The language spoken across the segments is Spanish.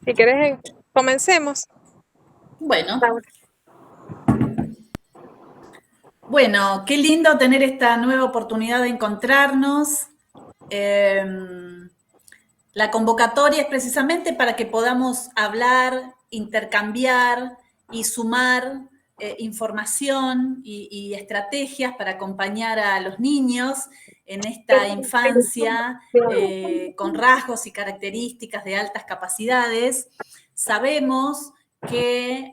Si quieres, comencemos. Bueno, Laura. bueno, qué lindo tener esta nueva oportunidad de encontrarnos. Eh, la convocatoria es precisamente para que podamos hablar, intercambiar y sumar información y estrategias para acompañar a los niños en esta infancia con rasgos y características de altas capacidades. Sabemos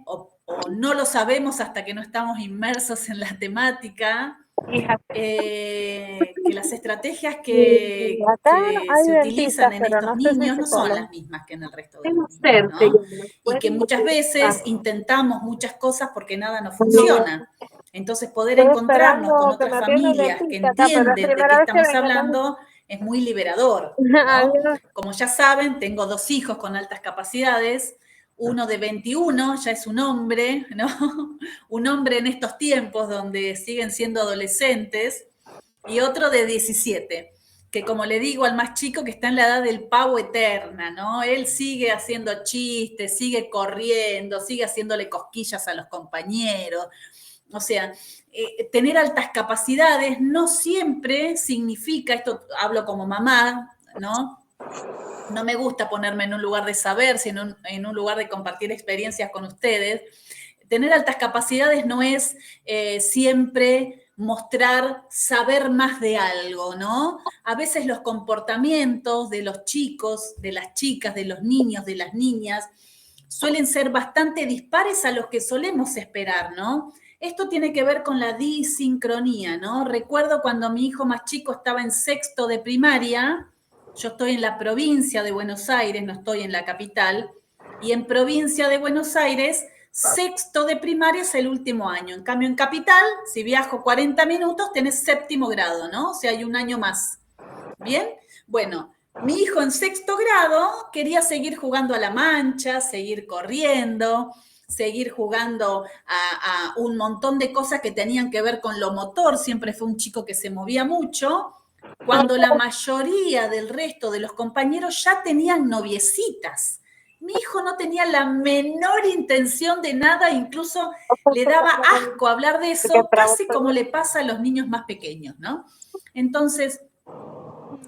o no lo sabemos hasta que no estamos inmersos en la temática, Hija, que las estrategias y acá que hay se utilizan dentistas, en pero estos no sé si niños no son psicólogos. las mismas que en el resto de los niños, Ser se ¿no? llama. Y que Pueden muchas utilizar. veces intentamos muchas cosas porque nada nos No, funciona. Entonces, poder estoy encontrarnos con esperando que otras me atienda el familias que dentista acá, pero es entienden de qué primera vez que estamos vengo acá. hablando es muy liberador, ¿no? Adiós. Como ya saben, tengo 2 hijos con altas capacidades. Uno de 21 ya es un hombre, ¿no? Un hombre en estos tiempos donde siguen siendo adolescentes, y otro de 17, que como le digo al más chico, que está en la edad del pavo eterna, ¿no? Él sigue haciendo chistes, sigue corriendo, sigue haciéndole cosquillas a los compañeros. O sea, tener altas capacidades no siempre significa, esto hablo como mamá, ¿no? No me gusta ponerme en un lugar de saber, sino en un lugar de compartir experiencias con ustedes. Tener altas capacidades no es siempre mostrar saber más de algo, ¿no? A veces los comportamientos de los chicos, de las chicas, de los niños, de las niñas, suelen ser bastante dispares a los que solemos esperar, ¿no? Esto tiene que ver con la disincronía, ¿no? Recuerdo cuando mi hijo más chico estaba en sexto de primaria. Yo estoy en la provincia de Buenos Aires, no estoy en la capital, y en provincia de Buenos Aires, sexto de primaria es el último año. En cambio, en capital, si viajo 40 minutos, tenés séptimo grado, ¿no? O sea, hay un año más. ¿Bien? Bueno, mi hijo en sexto grado quería seguir jugando a la mancha, seguir corriendo, seguir jugando a un montón de cosas que tenían que ver con lo motor. Siempre fue un chico que se movía mucho, cuando la mayoría del resto de los compañeros ya tenían noviecitas. Mi hijo no tenía la menor intención de nada, incluso le daba asco hablar de Porque eso, para vos casi como le pasa a los niños más pequeños, ¿no? Entonces,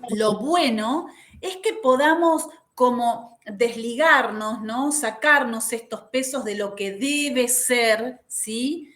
lo bueno es que podamos como desligarnos, ¿no? Sacarnos estos pesos de lo que debe ser, ¿sí?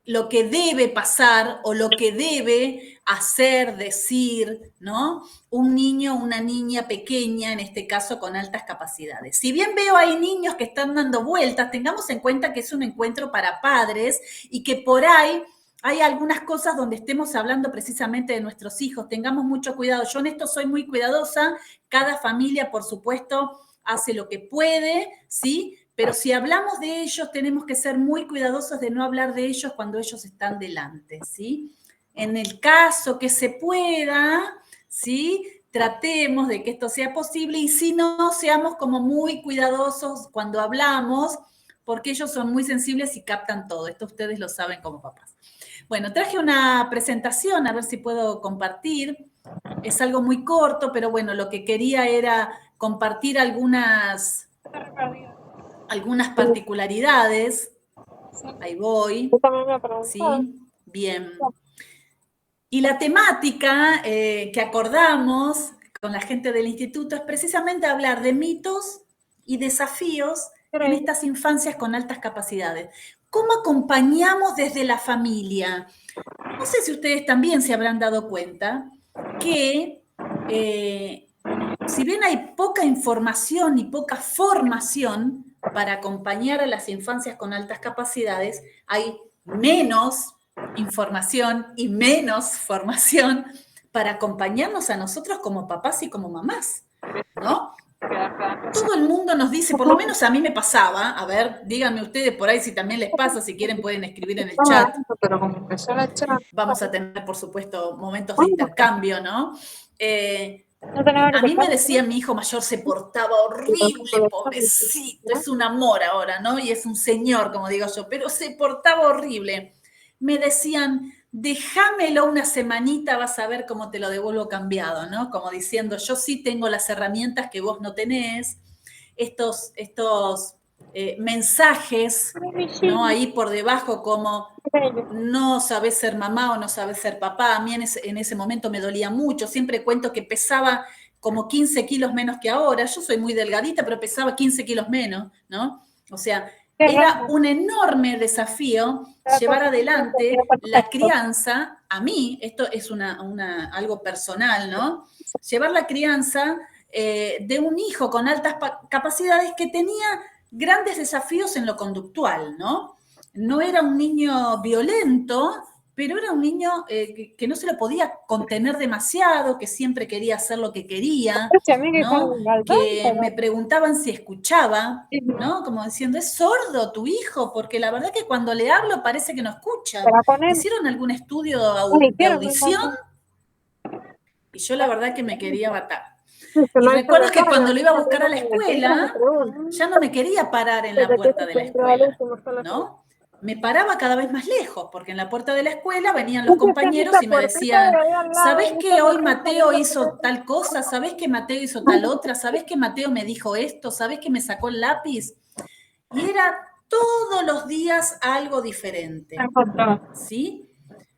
Lo que debe pasar o lo que debe hacer, decir, ¿no? Un niño o una niña pequeña, en este caso con altas capacidades. Si bien veo hay niños que están dando vueltas, tengamos en cuenta que es un encuentro para padres y que por ahí hay algunas cosas donde estemos hablando precisamente de nuestros hijos. Tengamos mucho cuidado. Yo en esto soy muy cuidadosa. Cada familia, por supuesto, hace lo que puede, ¿sí? Pero si hablamos de ellos, tenemos que ser muy cuidadosos de no hablar de ellos cuando ellos están delante, ¿sí? En el caso que se pueda, ¿sí? Tratemos de que esto sea posible y si no, seamos como muy cuidadosos cuando hablamos, porque ellos son muy sensibles y captan todo. Esto ustedes lo saben como papás. Bueno, traje una presentación, a ver si puedo compartir. Es algo muy corto, pero bueno, lo que quería era compartir algunas particularidades. Ahí tú voy, también me preguntabas. ¿sí? Bien. Y la temática que acordamos con la gente del instituto es precisamente hablar de mitos y desafíos en estas infancias con altas capacidades. ¿Cómo acompañamos desde la familia? No sé si ustedes también se habrán dado cuenta que si bien hay poca información y poca formación para acompañar a las infancias con altas capacidades, hay menos información y menos formación para acompañarnos a nosotros como papás y como mamás, ¿no? Todo el mundo nos dice, por lo menos a mí me pasaba, a ver, díganme ustedes por ahí si también les pasa, si quieren pueden escribir en el chat. Pero como empezó la charla, Vamos a tener, por supuesto, momentos de intercambio, ¿no? no tenía A mí me verificado. decía mi hijo mayor, se portaba horrible, pobrecito, es un amor ahora, ¿no? Y es un señor, como digo yo, pero se portaba horrible. Me decían, déjamelo una semanita, vas a ver cómo te lo devuelvo cambiado, ¿no? Como diciendo, yo sí tengo las herramientas que vos no tenés, estos mensajes, ¿no? Ahí por debajo como no sabés ser mamá o no sabés ser papá. A mí en ese momento me dolía mucho. Siempre cuento que pesaba como 15 kilos menos que ahora. Yo soy muy delgadita, pero pesaba 15 kilos menos, ¿no? O sea, era un enorme desafío llevar adelante la crianza. A mí, esto es algo personal, ¿no? Llevar la crianza de un hijo con altas capacidades que tenía grandes desafíos en lo conductual, ¿no? No era un niño violento, pero era un niño que no se lo podía contener demasiado, que siempre quería hacer lo que quería, ¿no? Que me preguntaban si escuchaba, ¿no? Como diciendo, ¿es sordo tu hijo? Porque la verdad que cuando le hablo parece que no escucha. ¿Hicieron algún estudio de audición? Y yo la verdad que me quería matar. Y recuerdo que cuando lo iba a buscar a la escuela, ya no me quería parar en la puerta de la escuela, ¿no? Me paraba cada vez más lejos, porque en la puerta de la escuela venían los compañeros y me decían, ¿sabés que hoy Mateo hizo tal cosa? ¿Sabés que Mateo hizo tal otra? ¿Sabés que Mateo me dijo esto? ¿Sabés que me sacó el lápiz? Y era todos los días algo diferente, ¿sí?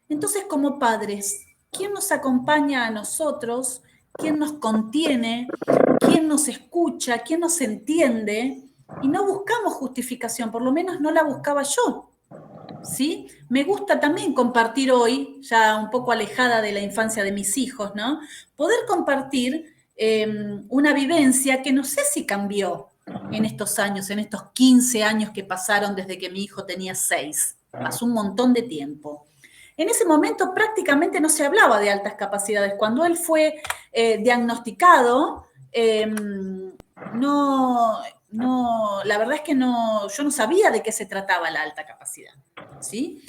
Entonces, como padres, ¿quién nos acompaña a nosotros? ¿Quién nos contiene? ¿Quién nos escucha? ¿Quién nos entiende? Y no buscamos justificación, por lo menos no la buscaba yo. ¿Sí? Me gusta también compartir hoy, ya un poco alejada de la infancia de mis hijos, ¿no? Poder compartir una vivencia que no sé si cambió en estos años, en estos 15 años que pasaron desde que mi hijo tenía 6. Pasó un montón de tiempo. En ese momento prácticamente no se hablaba de altas capacidades. Cuando él fue diagnosticado, la verdad es que yo no sabía de qué se trataba la alta capacidad. ¿Sí?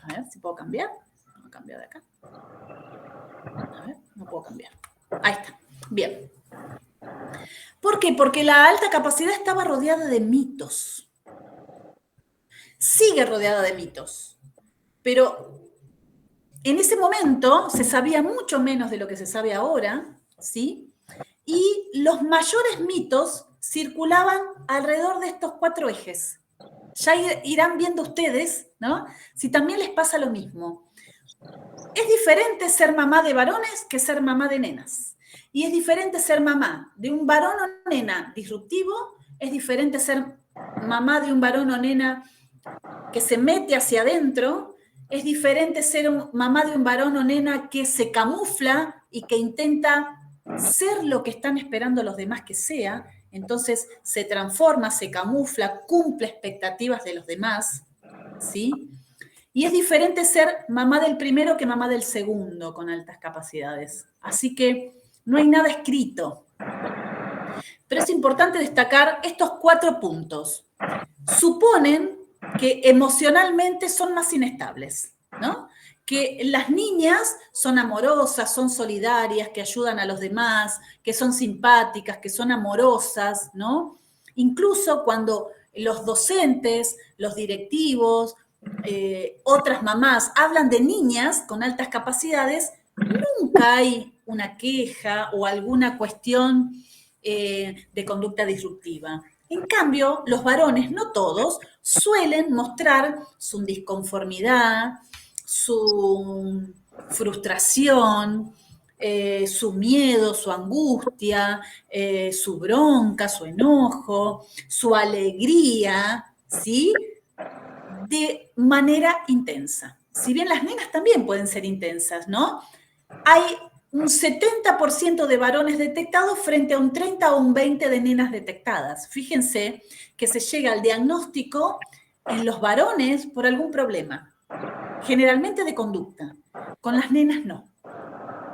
A ver si puedo cambiar. Voy a cambiar de acá. A ver, no puedo cambiar. Ahí está. Bien. ¿Por qué? Porque la alta capacidad estaba rodeada de mitos. Sigue rodeada de mitos. Pero en ese momento se sabía mucho menos de lo que se sabe ahora, ¿sí? Y los mayores mitos circulaban alrededor de estos 4 ejes. Ya irán viendo ustedes, ¿no? Si también les pasa lo mismo. Es diferente ser mamá de varones que ser mamá de nenas. Y es diferente ser mamá de un varón o nena disruptivo, es diferente ser mamá de un varón o nena que se mete hacia adentro, es diferente ser mamá de un varón o nena que se camufla y que intenta ser lo que están esperando los demás que sea, entonces se transforma, se camufla, cumple expectativas de los demás, ¿sí? Y es diferente ser mamá del primero que mamá del segundo con altas capacidades. Así que no hay nada escrito. Pero es importante destacar estos 4 puntos. Suponen que emocionalmente son más inestables, ¿no? Que las niñas son amorosas, son solidarias, que ayudan a los demás, que son simpáticas, que son amorosas, ¿no? Incluso cuando los docentes, los directivos, otras mamás hablan de niñas con altas capacidades, nunca hay una queja o alguna cuestión de conducta disruptiva. En cambio, los varones, no todos, suelen mostrar su disconformidad, su frustración, su miedo, su angustia, su bronca, su enojo, su alegría, ¿sí? De manera intensa. Si bien las nenas también pueden ser intensas, ¿no? Hay un 70% de varones detectados frente a un 30 o un 20 de nenas detectadas. Fíjense que se llega al diagnóstico en los varones por algún problema, generalmente de conducta. Con las nenas no.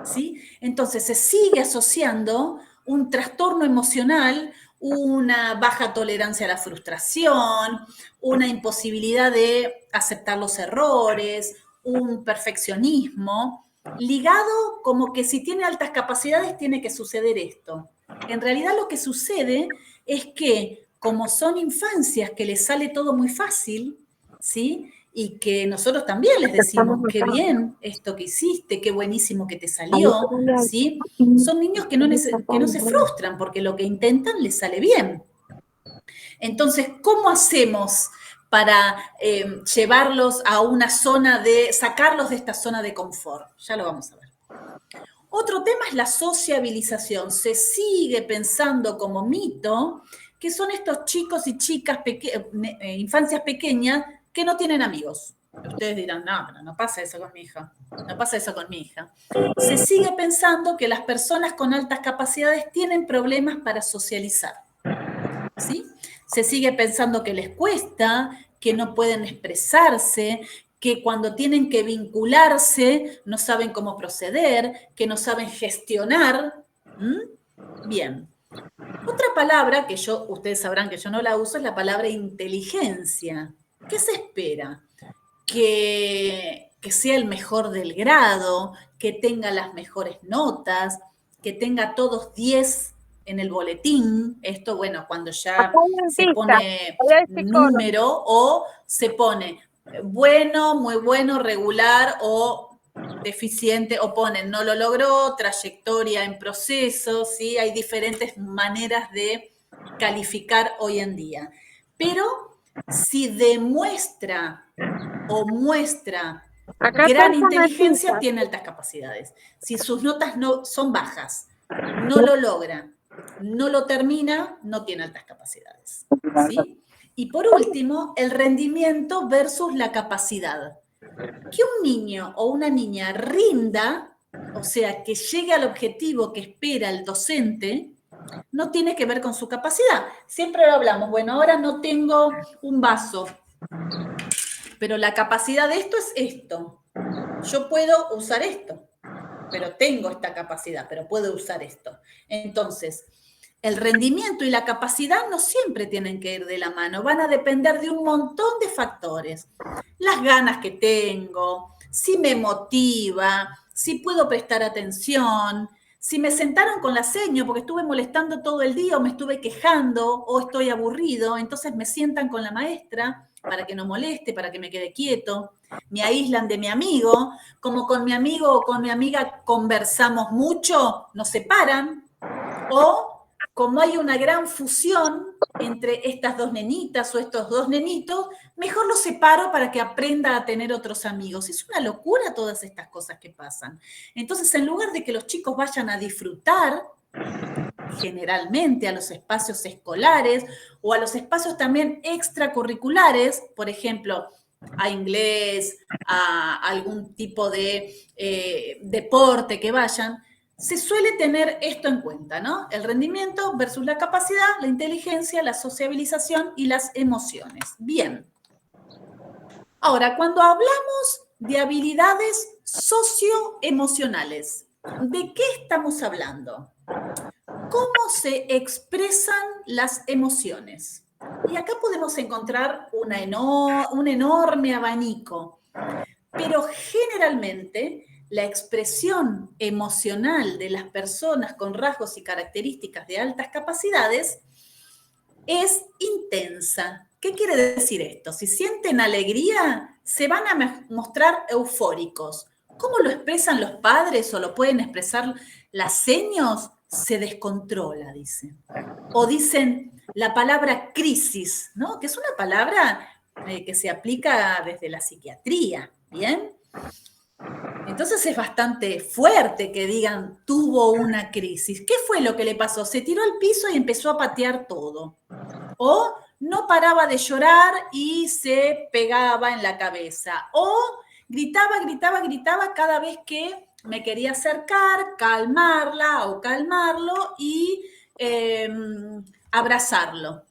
¿Sí? Entonces se sigue asociando un trastorno emocional, una baja tolerancia a la frustración, una imposibilidad de aceptar los errores, un perfeccionismo, ligado como que si tiene altas capacidades tiene que suceder esto. En realidad lo que sucede es que como son infancias que les sale todo muy fácil, ¿sí? y que nosotros también les Estamos decimos, qué acá. bien esto que hiciste, qué buenísimo que te Ahí salió, se ve ¿sí? y Son niños que que no se frustran porque lo que intentan les sale bien. Entonces, ¿cómo hacemos para llevarlos a una zona sacarlos de esta zona de confort? Ya lo vamos a ver. Otro tema es la sociabilización. Se sigue pensando como mito que son estos chicos y chicas, infancias pequeñas, que no tienen amigos. Ustedes dirán, no, pero no pasa eso con mi hija. No pasa eso con mi hija. Se sigue pensando que las personas con altas capacidades tienen problemas para socializar. ¿Sí? Se sigue pensando que les cuesta, que no pueden expresarse, que cuando tienen que vincularse no saben cómo proceder, que no saben gestionar. Bien. Otra palabra que ustedes sabrán que yo no la uso, es la palabra inteligencia. ¿Qué se espera? Que sea el mejor del grado, que tenga las mejores notas, que tenga todos 10 en el boletín. Esto, bueno, cuando acá ya hay se dentista, pone allá hay psicólogo. número o se pone bueno, muy bueno, regular o deficiente, o ponen no lo logró, trayectoria en proceso, ¿sí? Hay diferentes maneras de calificar hoy en día. Pero si demuestra o muestra Acá gran está inteligencia, dentista. tiene altas capacidades. Si sus notas no son bajas, no lo logra, no lo termina, no tiene altas capacidades. ¿Sí? Y por último, el rendimiento versus la capacidad. Que un niño o una niña rinda, o sea, que llegue al objetivo que espera el docente, no tiene que ver con su capacidad. Siempre lo hablamos, bueno, ahora no tengo un vaso, pero la capacidad de esto es esto. Yo puedo usar esto, pero tengo esta capacidad, pero puedo usar esto. Entonces, el rendimiento y la capacidad no siempre tienen que ir de la mano, van a depender de un montón de factores. Las ganas que tengo, si me motiva, si puedo prestar atención, si me sentaron con la seño porque estuve molestando todo el día o me estuve quejando o estoy aburrido, entonces me sientan con la maestra para que no moleste, para que me quede quieto, me aíslan de mi amigo, como con mi amigo o con mi amiga conversamos mucho, nos separan, o como hay una gran fusión entre estas dos nenitas o estos dos nenitos, mejor los separo para que aprenda a tener otros amigos. Es una locura todas estas cosas que pasan. Entonces, en lugar de que los chicos vayan a disfrutar generalmente a los espacios escolares o a los espacios también extracurriculares, por ejemplo, a inglés, a algún tipo de deporte que vayan, se suele tener esto en cuenta, ¿no? El rendimiento versus la capacidad, la inteligencia, la sociabilización y las emociones. Bien. Ahora, cuando hablamos de habilidades socioemocionales, ¿de qué estamos hablando? ¿Cómo se expresan las emociones? Y acá podemos encontrar un enorme abanico, pero generalmente la expresión emocional de las personas con rasgos y características de altas capacidades es intensa. ¿Qué quiere decir esto? Si sienten alegría, se van a mostrar eufóricos. ¿Cómo lo expresan los padres o lo pueden expresar las seños? Se descontrola, dicen. O dicen la palabra crisis, ¿no? Que es una palabra que se aplica desde la psiquiatría, ¿bien? Entonces es bastante fuerte que digan tuvo una crisis. ¿Qué fue lo que le pasó? Se tiró al piso y empezó a patear todo. O no paraba de llorar y se pegaba en la cabeza. O gritaba, gritaba, gritaba cada vez que me quería acercar, calmarla o calmarlo y abrazarlo.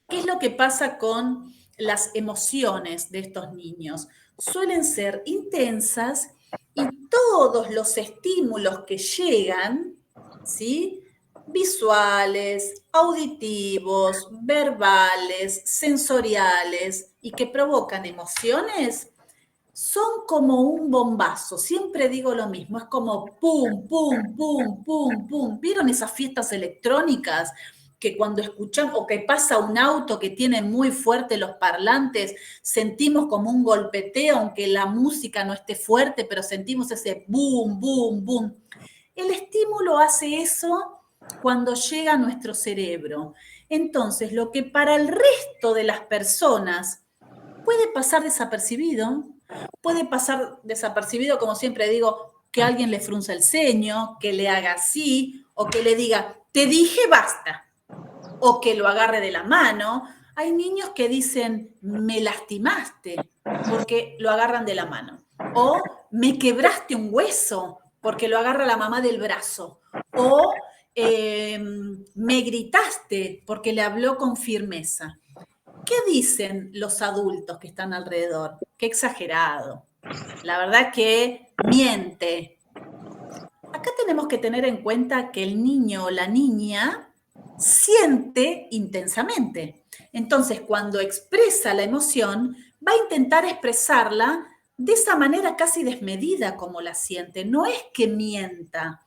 ¿Qué es lo que pasa con las emociones de estos niños? Suelen ser intensas y todos los estímulos que llegan, ¿sí? Visuales, auditivos, verbales, sensoriales y que provocan emociones, son como un bombazo. Siempre digo lo mismo, es como pum, pum, pum, pum, pum. ¿Vieron esas fiestas electrónicas que cuando escuchamos o que pasa un auto que tiene muy fuerte los parlantes, sentimos como un golpeteo, aunque la música no esté fuerte, pero sentimos ese boom, boom, boom. El estímulo hace eso cuando llega a nuestro cerebro. Entonces, lo que para el resto de las personas puede pasar desapercibido, como siempre digo, que alguien le frunza el ceño, que le haga así, o que le diga, te dije basta, o que lo agarre de la mano. Hay niños que dicen, me lastimaste, porque lo agarran de la mano. O me quebraste un hueso, porque lo agarra la mamá del brazo. O me gritaste, porque le habló con firmeza. ¿Qué dicen los adultos que están alrededor? Qué exagerado. La verdad que miente. Acá tenemos que tener en cuenta que el niño o la niña siente intensamente. Entonces, cuando expresa la emoción, va a intentar expresarla de esa manera casi desmedida como la siente. No es que mienta.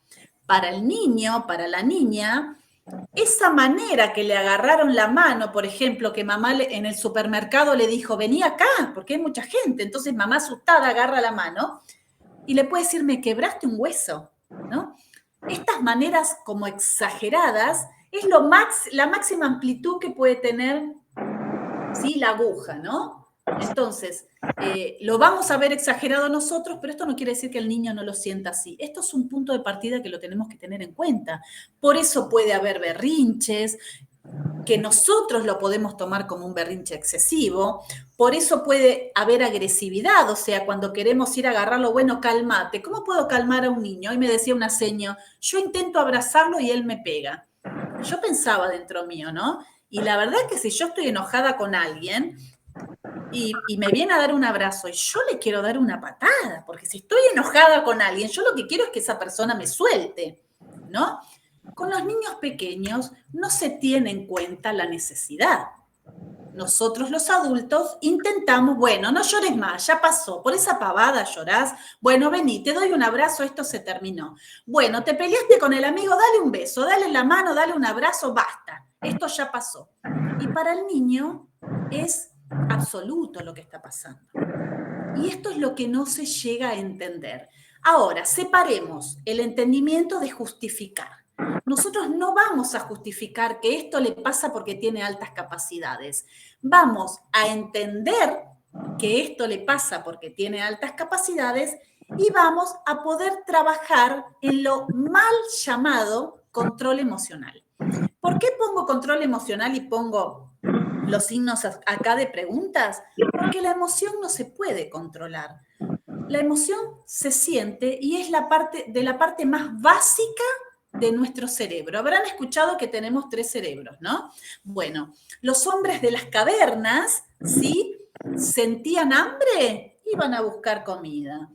Para el niño, para la niña, esa manera que le agarraron la mano, por ejemplo, que mamá en el supermercado le dijo, vení acá, porque hay mucha gente. Entonces mamá asustada agarra la mano y le puede decir, me quebraste un hueso, ¿no? Estas maneras como exageradas es la máxima amplitud que puede tener, ¿sí?, la aguja, ¿no? Entonces, lo vamos a ver exagerado nosotros, pero esto no quiere decir que el niño no lo sienta así. Esto es un punto de partida que lo tenemos que tener en cuenta. Por eso puede haber berrinches, que nosotros lo podemos tomar como un berrinche excesivo, por eso puede haber agresividad, o sea, cuando queremos ir a agarrarlo, bueno, cálmate, ¿cómo puedo calmar a un niño? Hoy me decía una seño, yo intento abrazarlo y él me pega. Yo pensaba dentro mío, ¿no? Y la verdad es que si yo estoy enojada con alguien y me viene a dar un abrazo y yo le quiero dar una patada, porque si estoy enojada con alguien, yo lo que quiero es que esa persona me suelte, ¿no? Con los niños pequeños no se tiene en cuenta la necesidad. Nosotros los adultos intentamos, bueno, no llores más, ya pasó, por esa pavada llorás, bueno, vení, te doy un abrazo, esto se terminó. Bueno, te peleaste con el amigo, dale un beso, dale la mano, dale un abrazo, basta, esto ya pasó. Y para el niño es absoluto lo que está pasando. Y esto es lo que no se llega a entender. Ahora, separemos el entendimiento de justificar. Nosotros no vamos a justificar que esto le pasa porque tiene altas capacidades. Vamos a entender que esto le pasa porque tiene altas capacidades y vamos a poder trabajar en lo mal llamado control emocional. ¿Por qué pongo control emocional y pongo los signos acá de preguntas? Porque la emoción no se puede controlar. La emoción se siente y es la parte más básica de nuestro cerebro. Habrán escuchado que tenemos 3 cerebros, ¿no? Bueno, los hombres de las cavernas, ¿sí?, sentían hambre, iban a buscar comida.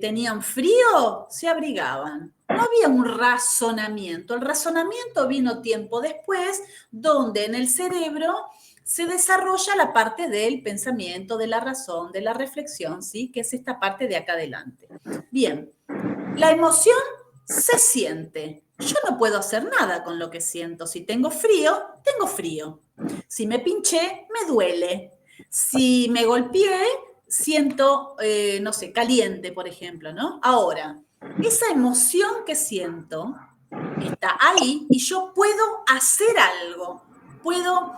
Tenían frío, se abrigaban. No había un razonamiento. El razonamiento vino tiempo después, donde en el cerebro se desarrolla la parte del pensamiento, de la razón, de la reflexión, ¿sí?, que es esta parte de acá adelante. Bien, la emoción se siente. Yo no puedo hacer nada con lo que siento. Si tengo frío, tengo frío. Si me pinché, me duele. Si me golpeé, siento, no sé, caliente, por ejemplo, ¿no? Ahora, esa emoción que siento está ahí y yo puedo hacer algo. Puedo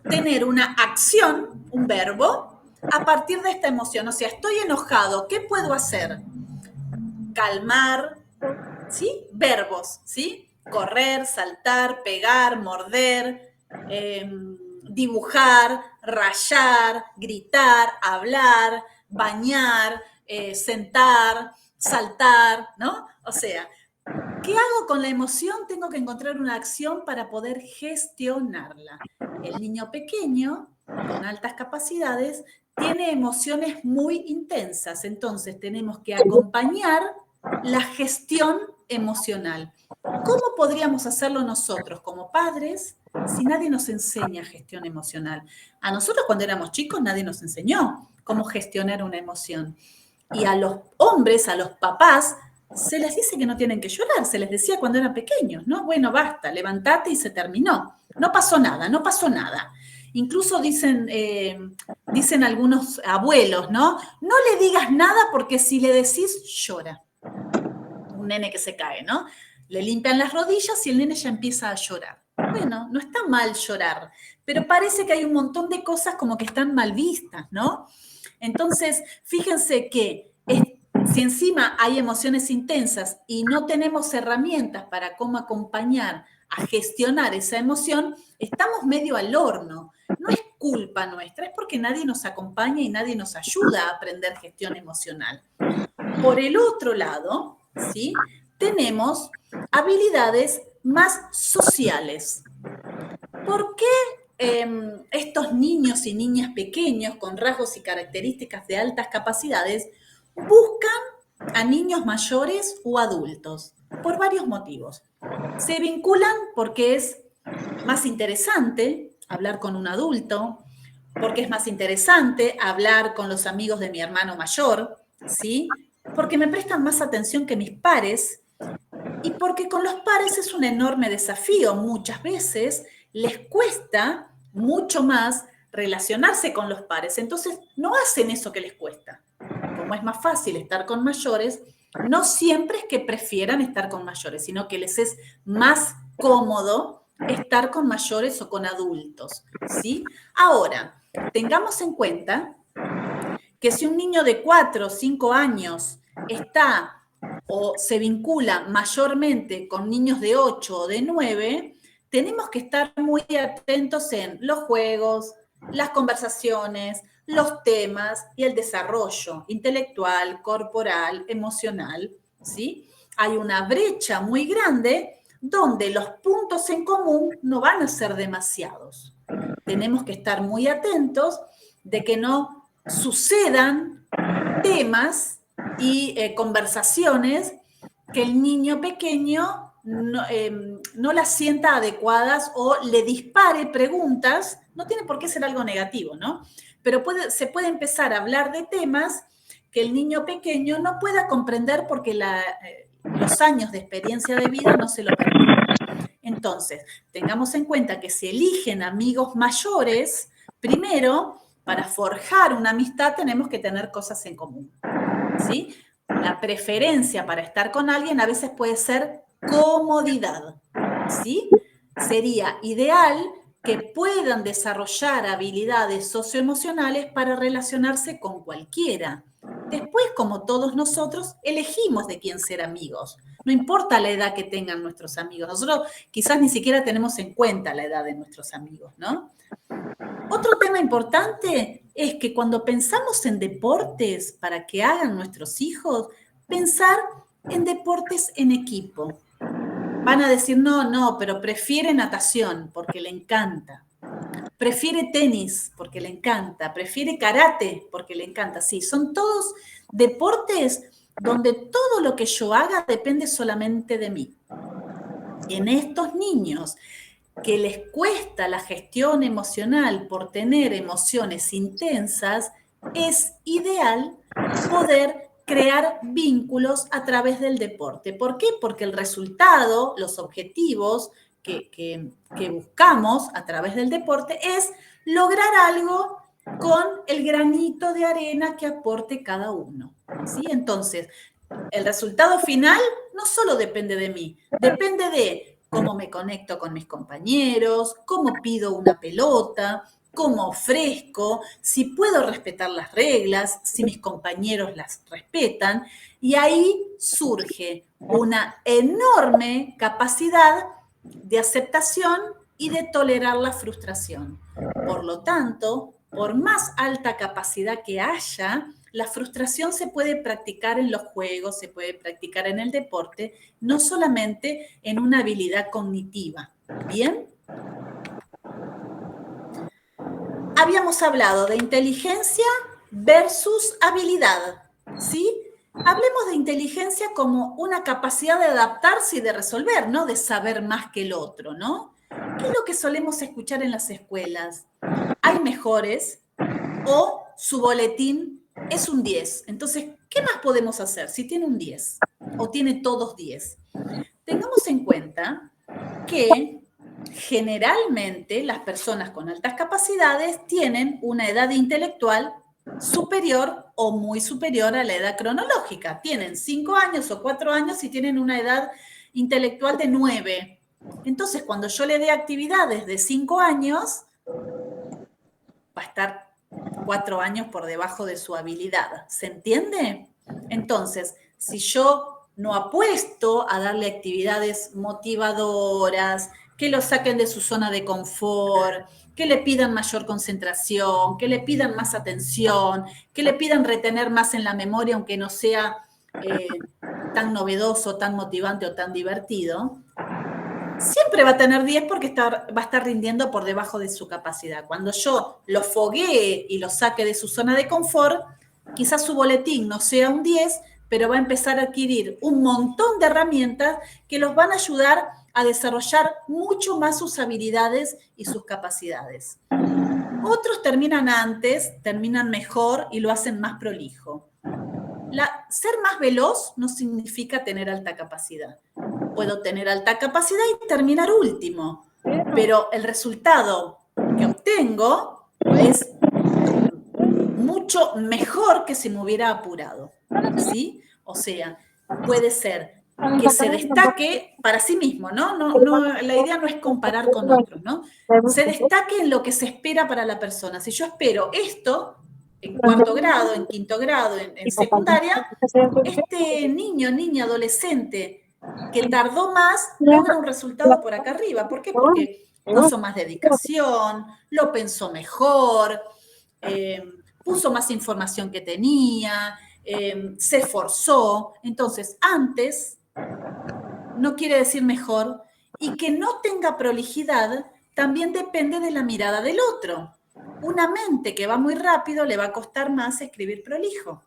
tener una acción, un verbo, a partir de esta emoción. O sea, estoy enojado, ¿qué puedo hacer? Calmar, ¿sí? Verbos, ¿sí? Correr, saltar, pegar, morder, dibujar, rayar, gritar, hablar, bañar, sentar, saltar, ¿no? O sea, ¿qué hago con la emoción? Tengo que encontrar una acción para poder gestionarla. El niño pequeño, con altas capacidades, tiene emociones muy intensas, entonces tenemos que acompañar la gestión emocional. ¿Cómo podríamos hacerlo nosotros como padres si nadie nos enseña gestión emocional? A nosotros cuando éramos chicos nadie nos enseñó cómo gestionar una emoción. Y a los hombres, a los papás, se les dice que no tienen que llorar, se les decía cuando eran pequeños, ¿no? Bueno, basta, levantate y se terminó. No pasó nada, no pasó nada. Incluso dicen algunos abuelos, ¿no? No le digas nada porque si le decís, llora. Un nene que se cae, ¿no? Le limpian las rodillas y el nene ya empieza a llorar. Bueno, no está mal llorar, pero parece que hay un montón de cosas como que están mal vistas, ¿no? Entonces, fíjense que si encima hay emociones intensas y no tenemos herramientas para cómo acompañar a gestionar esa emoción, estamos medio al horno. No es culpa nuestra, es porque nadie nos acompaña y nadie nos ayuda a aprender gestión emocional. Por el otro lado, ¿sí? Tenemos habilidades más sociales. ¿Por qué estos niños y niñas pequeños con rasgos y características de altas capacidades buscan a niños mayores o adultos? Por varios motivos. Se vinculan porque es más interesante hablar con un adulto, porque es más interesante hablar con los amigos de mi hermano mayor, ¿sí? Porque me prestan más atención que mis pares y porque con los pares es un enorme desafío. Muchas veces les cuesta mucho más relacionarse con los pares, entonces no hacen eso que les cuesta. Como es más fácil estar con mayores, no siempre es que prefieran estar con mayores, sino que les es más cómodo estar con mayores o con adultos, ¿sí? Ahora, tengamos en cuenta que si un niño de 4 o 5 años está o se vincula mayormente con niños de 8 o de 9, tenemos que estar muy atentos en los juegos, las conversaciones, los temas y el desarrollo intelectual, corporal, emocional, ¿sí? Hay una brecha muy grande donde los puntos en común no van a ser demasiados. Tenemos que estar muy atentos de que no sucedan temas y conversaciones que el niño pequeño no las sienta adecuadas o le dispare preguntas. No tiene por qué ser algo negativo, ¿no? Pero se puede empezar a hablar de temas que el niño pequeño no pueda comprender porque los años de experiencia de vida no se lo permiten. Entonces, tengamos en cuenta que si eligen amigos mayores, primero, para forjar una amistad tenemos que tener cosas en común, ¿sí? La preferencia para estar con alguien a veces puede ser comodidad, ¿sí? Sería ideal que puedan desarrollar habilidades socioemocionales para relacionarse con cualquiera. Después, como todos nosotros, elegimos de quién ser amigos. No importa la edad que tengan nuestros amigos. Nosotros quizás ni siquiera tenemos en cuenta la edad de nuestros amigos, ¿no? Otro tema importante es que cuando pensamos en deportes para que hagan nuestros hijos, pensar en deportes en equipo. Van a decir, no, pero prefiere natación porque le encanta. Prefiere tenis porque le encanta. Prefiere karate porque le encanta. Sí, son todos deportes donde todo lo que yo haga depende solamente de mí. En estos niños que les cuesta la gestión emocional por tener emociones intensas, es ideal poder crear vínculos a través del deporte. ¿Por qué? Porque el resultado, los objetivos que buscamos a través del deporte es lograr algo con el granito de arena que aporte cada uno, ¿sí? Entonces, el resultado final no solo depende de mí, depende de cómo me conecto con mis compañeros, cómo pido una pelota, cómo ofrezco, si puedo respetar las reglas, si mis compañeros las respetan, y ahí surge una enorme capacidad de aceptación y de tolerar la frustración. Por lo tanto, por más alta capacidad que haya, la frustración se puede practicar en los juegos, se puede practicar en el deporte, no solamente en una habilidad cognitiva. ¿Bien? Habíamos hablado de inteligencia versus habilidad, ¿sí? Hablemos de inteligencia como una capacidad de adaptarse y de resolver, ¿no? De saber más que el otro, ¿no? ¿Qué es lo que solemos escuchar en las escuelas? Hay mejores o su boletín es un 10. Entonces, ¿qué más podemos hacer si tiene un 10? o tiene todos 10. Tengamos en cuenta que generalmente las personas con altas capacidades tienen una edad intelectual superior o muy superior a la edad cronológica. Tienen 5 años o 4 años y tienen una edad intelectual de 9. Entonces, cuando yo le dé actividades de 5 años, va a estar 4 años por debajo de su habilidad. ¿Se entiende? Entonces, si yo no apuesto a darle actividades motivadoras, que lo saquen de su zona de confort, que le pidan mayor concentración, que le pidan más atención, que le pidan retener más en la memoria, aunque no sea tan novedoso, tan motivante o tan divertido, siempre va a tener 10 porque va a estar rindiendo por debajo de su capacidad. Cuando yo lo foguee y lo saque de su zona de confort, quizás su boletín no sea un 10, pero va a empezar a adquirir un montón de herramientas que los van a ayudar a desarrollar mucho más sus habilidades y sus capacidades. Otros terminan antes, terminan mejor y lo hacen más prolijo. Ser más veloz no significa tener alta capacidad. Puedo tener alta capacidad y terminar último, pero el resultado que obtengo es mucho mejor que si me hubiera apurado, ¿sí? O sea, puede ser que se destaque para sí mismo, ¿no? La idea no es comparar con otros, ¿no? Se destaque en lo que se espera para la persona. Si yo espero esto en cuarto grado, en quinto grado, en secundaria, este niño, niña, adolescente que tardó más, logra un resultado por acá arriba. ¿Por qué? Porque puso más dedicación, lo pensó mejor, puso más información que tenía, se esforzó. Entonces, antes no quiere decir mejor, y que no tenga prolijidad también depende de la mirada del otro. Una mente que va muy rápido le va a costar más escribir prolijo,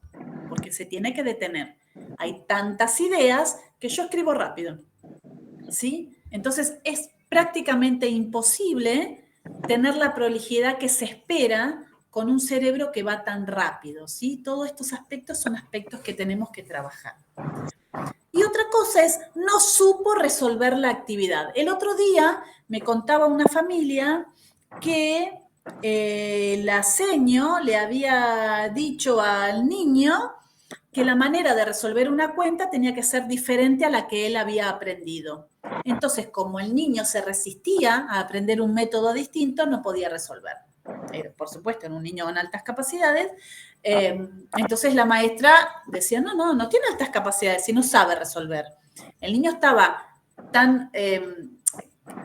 porque se tiene que detener. Hay tantas ideas que yo escribo rápido, ¿sí? Entonces es prácticamente imposible tener la prolijidad que se espera con un cerebro que va tan rápido, ¿sí? Todos estos aspectos son aspectos que tenemos que trabajar. Y otra cosa es, no supo resolver la actividad. El otro día me contaba una familia que la seño le había dicho al niño que la manera de resolver una cuenta tenía que ser diferente a la que él había aprendido. Entonces, como el niño se resistía a aprender un método distinto, no podía resolver. Por supuesto, en un niño con altas capacidades. Entonces la maestra decía, no tiene altas capacidades, si no sabe resolver. El niño estaba tan...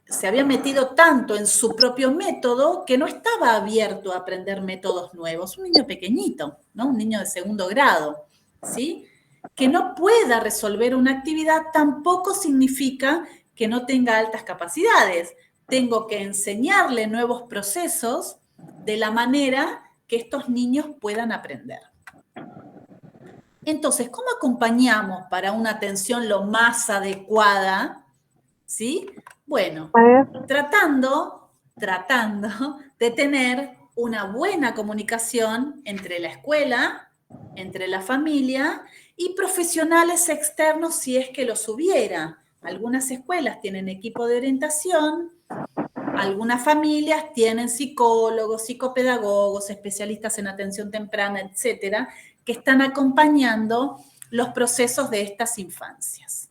se había metido tanto en su propio método que no estaba abierto a aprender métodos nuevos. Un niño pequeñito, ¿no? Un niño de segundo grado, ¿sí? Que no pueda resolver una actividad tampoco significa que no tenga altas capacidades. Tengo que enseñarle nuevos procesos de la manera que estos niños puedan aprender. Entonces, ¿cómo acompañamos para una atención lo más adecuada? ¿Sí? Bueno, tratando de tener una buena comunicación entre la escuela, entre la familia y profesionales externos si es que los hubiera. Algunas escuelas tienen equipo de orientación, algunas familias tienen psicólogos, psicopedagogos, especialistas en atención temprana, etcétera, que están acompañando los procesos de estas infancias.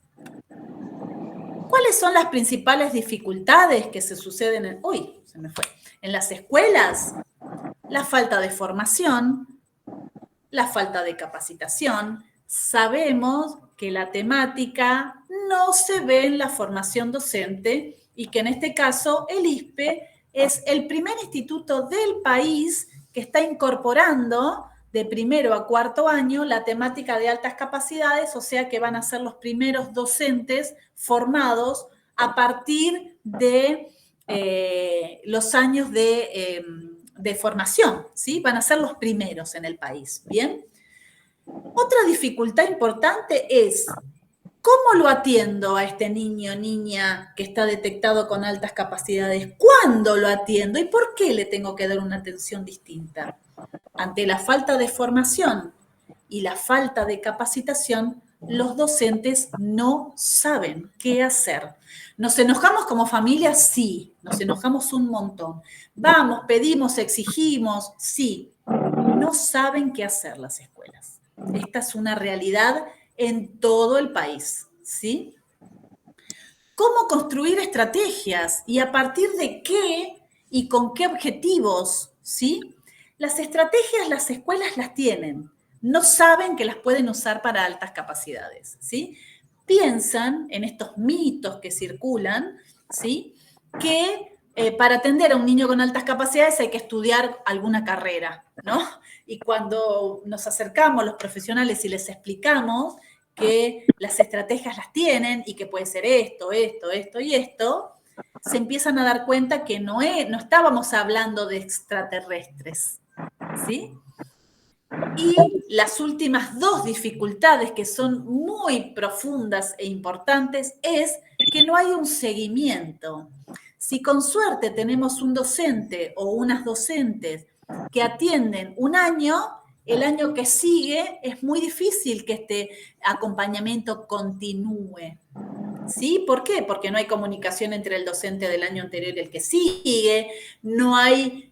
¿Cuáles son las principales dificultades que se suceden en las escuelas? La falta de formación, la falta de capacitación. Sabemos que la temática no se ve en la formación docente y que en este caso el ISPE es el primer instituto del país que está incorporando de primero a cuarto año la temática de altas capacidades, o sea que van a ser los primeros docentes formados a partir de los años de formación, ¿sí? Van a ser los primeros en el país, ¿bien? Otra dificultad importante es ¿cómo lo atiendo a este niño o niña que está detectado con altas capacidades? ¿Cuándo lo atiendo? ¿Y por qué le tengo que dar una atención distinta? Ante la falta de formación y la falta de capacitación, los docentes no saben qué hacer. ¿Nos enojamos como familia? Sí, nos enojamos un montón. Vamos, pedimos, exigimos, sí. No saben qué hacer las escuelas. Esta es una realidad en todo el país, ¿sí? ¿Cómo construir estrategias y a partir de qué y con qué objetivos, ¿sí? Las estrategias las escuelas las tienen, no saben que las pueden usar para altas capacidades, ¿sí? Piensan en estos mitos que circulan, ¿sí? Que para atender a un niño con altas capacidades hay que estudiar alguna carrera, ¿no? Y cuando nos acercamos los profesionales y les explicamos que las estrategias las tienen y que puede ser esto, esto, esto y esto, se empiezan a dar cuenta que no estábamos hablando de extraterrestres, ¿sí? Y las últimas dos dificultades que son muy profundas e importantes es que no hay un seguimiento. Si con suerte tenemos un docente o unas docentes que atienden un año, el año que sigue es muy difícil que este acompañamiento continúe. ¿Sí? ¿Por qué? Porque no hay comunicación entre el docente del año anterior y el que sigue, no hay,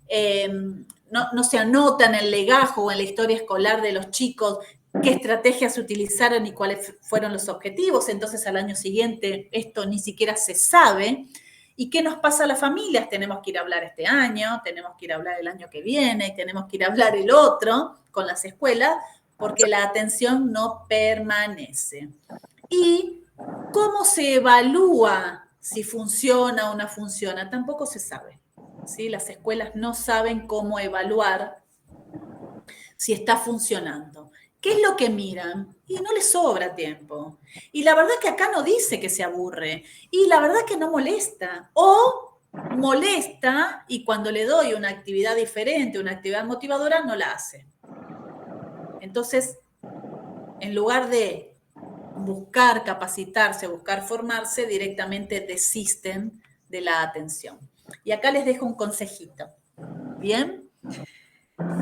no se anota en el legajo o en la historia escolar de los chicos qué estrategias se utilizaron y cuáles fueron los objetivos, entonces al año siguiente esto ni siquiera se sabe. ¿Y qué nos pasa a las familias? Tenemos que ir a hablar este año, tenemos que ir a hablar el año que viene, tenemos que ir a hablar el otro con las escuelas, porque la atención no permanece. Y ¿cómo se evalúa si funciona o no funciona? Tampoco se sabe, ¿sí? Las escuelas no saben cómo evaluar si está funcionando. ¿Qué es lo que miran? Y no les sobra tiempo. Y la verdad que acá no dice que se aburre. Y la verdad que no molesta. O molesta y cuando le doy una actividad diferente, una actividad motivadora, no la hace. Entonces, en lugar de buscar capacitarse, buscar formarse, directamente desisten de la atención. Y acá les dejo un consejito. ¿Bien?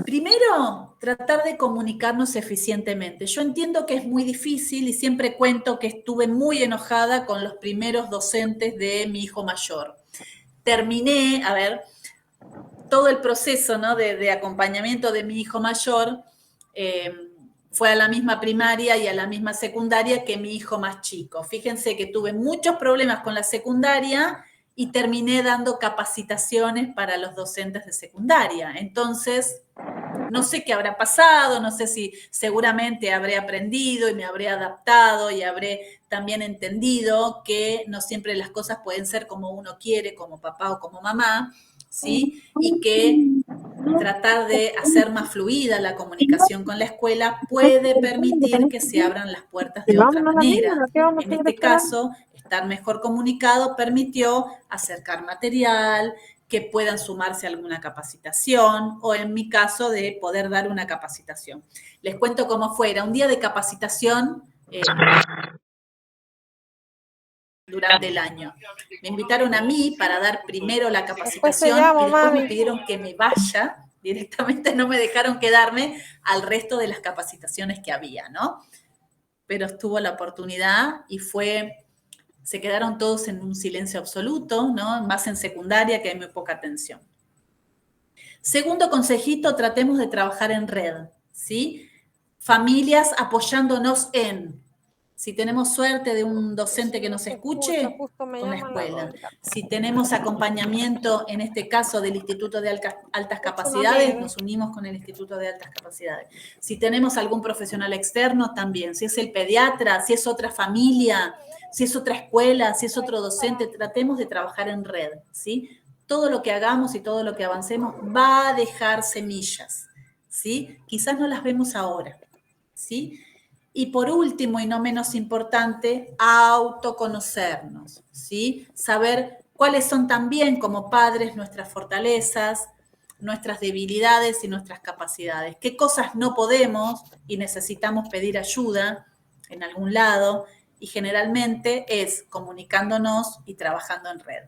Primero, tratar de comunicarnos eficientemente. Yo entiendo que es muy difícil y siempre cuento que estuve muy enojada con los primeros docentes de mi hijo mayor. Terminé, todo el proceso, ¿no? de acompañamiento de mi hijo mayor, fue a la misma primaria y a la misma secundaria que mi hijo más chico. Fíjense que tuve muchos problemas con la secundaria y terminé dando capacitaciones para los docentes de secundaria. Entonces, no sé qué habrá pasado, no sé si seguramente habré aprendido y me habré adaptado y habré también entendido que no siempre las cosas pueden ser como uno quiere, como papá o como mamá, ¿sí? Y que tratar de hacer más fluida la comunicación con la escuela puede permitir que se abran las puertas de otra manera. En este caso, estar mejor comunicado permitió acercar material, que puedan sumarse a alguna capacitación o en mi caso de poder dar una capacitación. Les cuento cómo fue, era un día de capacitación durante el año. Me invitaron a mí para dar primero la capacitación y después me pidieron que me vaya, directamente no me dejaron quedarme al resto de las capacitaciones que había, ¿no? Pero estuvo la oportunidad y se quedaron todos en un silencio absoluto, ¿no? Más en secundaria que hay muy poca atención. Segundo consejito, tratemos de trabajar en red, ¿sí? Familias apoyándonos en, si tenemos suerte de un docente que nos escuche, con la escuela. Si tenemos acompañamiento, en este caso del Instituto de Altas Capacidades, nos unimos con el Instituto de Altas Capacidades. Si tenemos algún profesional externo, también. Si es el pediatra, si es otra familia, si es otra escuela, si es otro docente, tratemos de trabajar en red, ¿sí? Todo lo que hagamos y todo lo que avancemos va a dejar semillas, ¿sí? Quizás no las vemos ahora, ¿sí? Y por último, y no menos importante, autoconocernos, ¿sí? Saber cuáles son también como padres nuestras fortalezas, nuestras debilidades y nuestras capacidades. Qué cosas no podemos y necesitamos pedir ayuda en algún lado y generalmente es comunicándonos y trabajando en red.